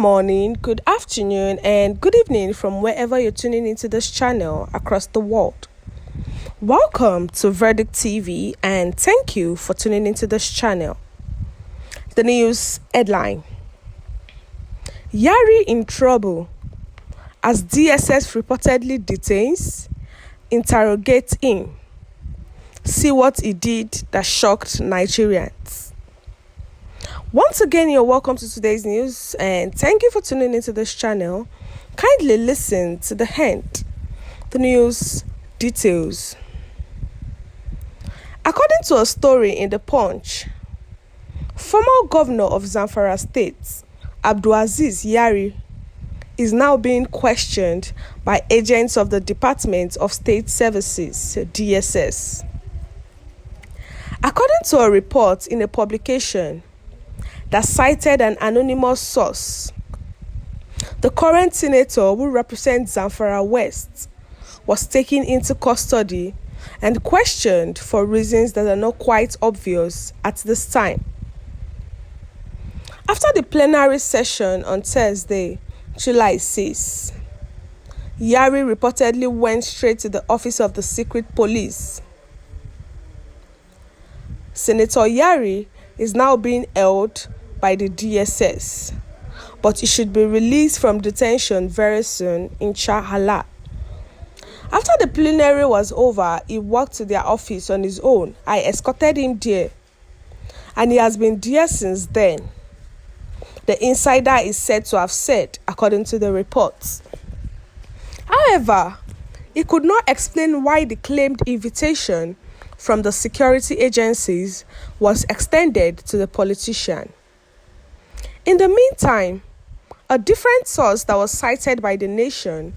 morning, good afternoon, and good evening from wherever you're tuning into this channel across the world. Welcome to Verdict TV and thank you for tuning into this channel. The news headline: Yari in trouble as DSS reportedly detains, interrogate him. See what he did that shocked Nigerians. Once again, you're welcome to today's news and thank you for tuning into this channel. Kindly listen to the end. The news details. According to a story in The Punch, former governor of Zamfara State, Abdulaziz Yari, is now being questioned by agents of the Department of State Services, DSS. According to a report in a publication that cited an anonymous source, the current senator who represents Zamfara West was taken into custody and questioned for reasons that are not quite obvious at this time. After the plenary session on Thursday, July 6, Yari reportedly went straight to the office of the secret police. Senator Yari is now being held by the DSS, but he should be released from detention very soon, inshallah. After the plenary was over, he walked to their office on his own. I escorted him there, and he has been there since then. The insider is said to have said, according to the reports. However, he could not explain why the claimed invitation from the security agencies was extended to the politician. In the meantime, a different source that was cited by The Nation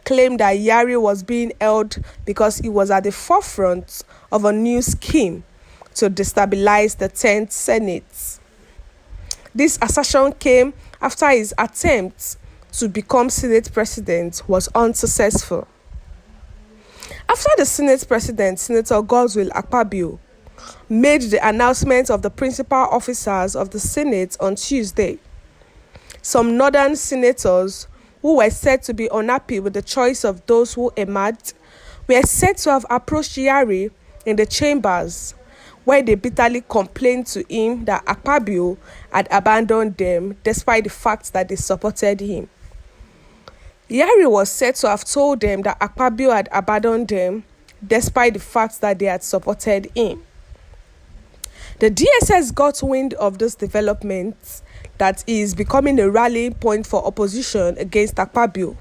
claimed that Yari was being held because he was at the forefront of a new scheme to destabilize the 10th Senate. This assertion came after his attempt to become Senate president was unsuccessful. After the Senate president, Senator Godswill Akpabio, made the announcement of the principal officers of the Senate on Tuesday, some northern senators who were said to be unhappy with the choice of those who emerged were said to have approached Yari in the chambers, where they bitterly complained to him that Akpabio had abandoned them despite the fact that they supported him. Yari was said to have told them that Akpabio had abandoned them despite the fact that they had supported him. The DSS got wind of this development that is becoming a rallying point for opposition against Akpabio,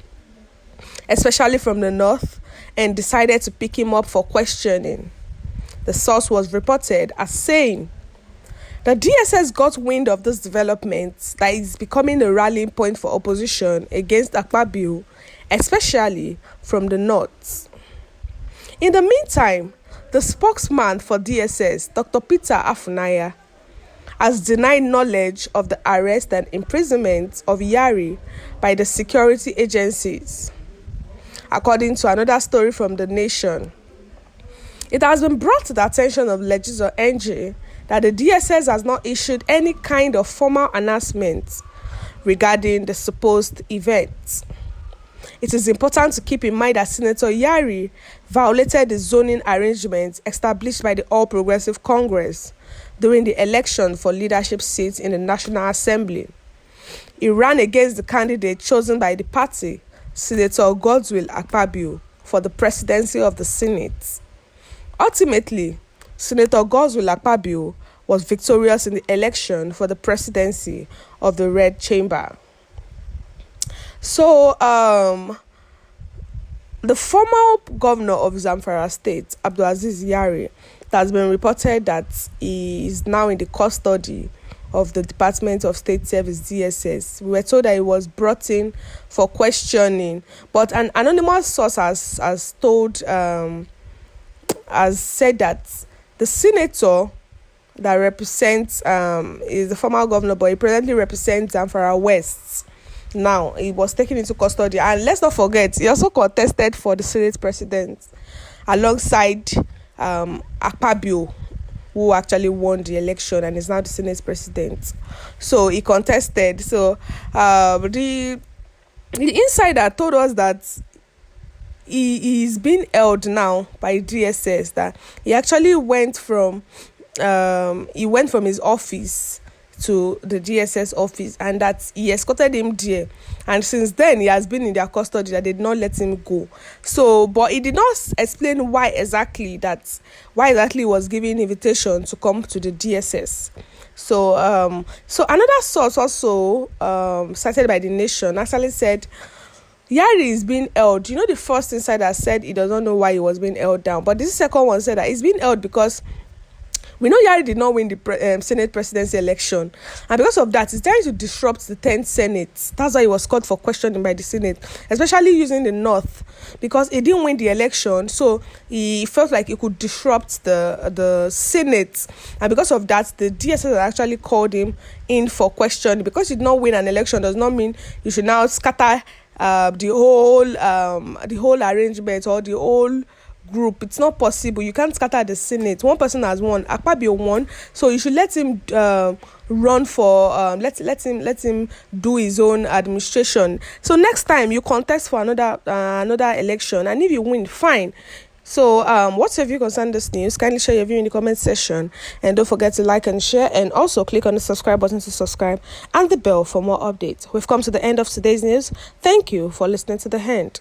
especially from the north, and decided to pick him up for questioning. The source was reported as saying, the DSS got wind of this development that is becoming a rallying point for opposition against Akpabio, especially from the north. In the meantime, the spokesman for DSS, Dr. Peter Afunaya, has denied knowledge of the arrest and imprisonment of Yari by the security agencies. According to another story from The Nation, it has been brought to the attention of Legislator NG that the DSS has not issued any kind of formal announcement regarding the supposed event. It is important to keep in mind that Senator Yari violated the zoning arrangements established by the All Progressive Congress during the election for leadership seats in the National Assembly. He ran against the candidate chosen by the party, Senator Godswill Akpabio, for the presidency of the Senate. Ultimately, Senator Godswill Akpabio was victorious in the election for the presidency of the Red Chamber. So, the former governor of Zamfara State, Abdulaziz Yari, it has been reported that he is now in the custody of the Department of State Service, DSS. We were told that he was brought in for questioning, but an anonymous source has said that the senator that represents is the former governor, but he presently represents Zamfara West. Now, he was taken into custody. And let's not forget, he also contested for the Senate president alongside Akpabio who actually won the election and is now the Senate president. So he contested. So the insider told us that he is being held now by DSS, that he actually went from his office to the DSS office, and that he escorted him there, and since then he has been in their custody, that they did not let him go. So but he did not explain why exactly he was given invitation to come to the DSS. So another source also cited by The Nation actually said Yari is being held. The first insider said he does not know why he was being held down, but this second one said that he's being held because we know Yari did not win the Senate presidency election, and because of that, he's trying to disrupt the 10th Senate. That's why he was called for questioning by the Senate, especially using the North, because he didn't win the election, so he felt like he could disrupt the Senate, and because of that, the DSS actually called him in for questioning. Because you did not win an election does not mean you should now scatter the whole arrangement or the whole group. It's not possible. You can't scatter the Senate. One person has won. Akpabio won, so you should let him run for let him do his own administration. So next time you contest for another election, and if you win, fine. So what's your view concerning this news? Kindly share your view in the comment section, and don't forget to like and share, and also click on the subscribe button to subscribe and the bell for more updates. We've come to the end of today's news. Thank you for listening to The End.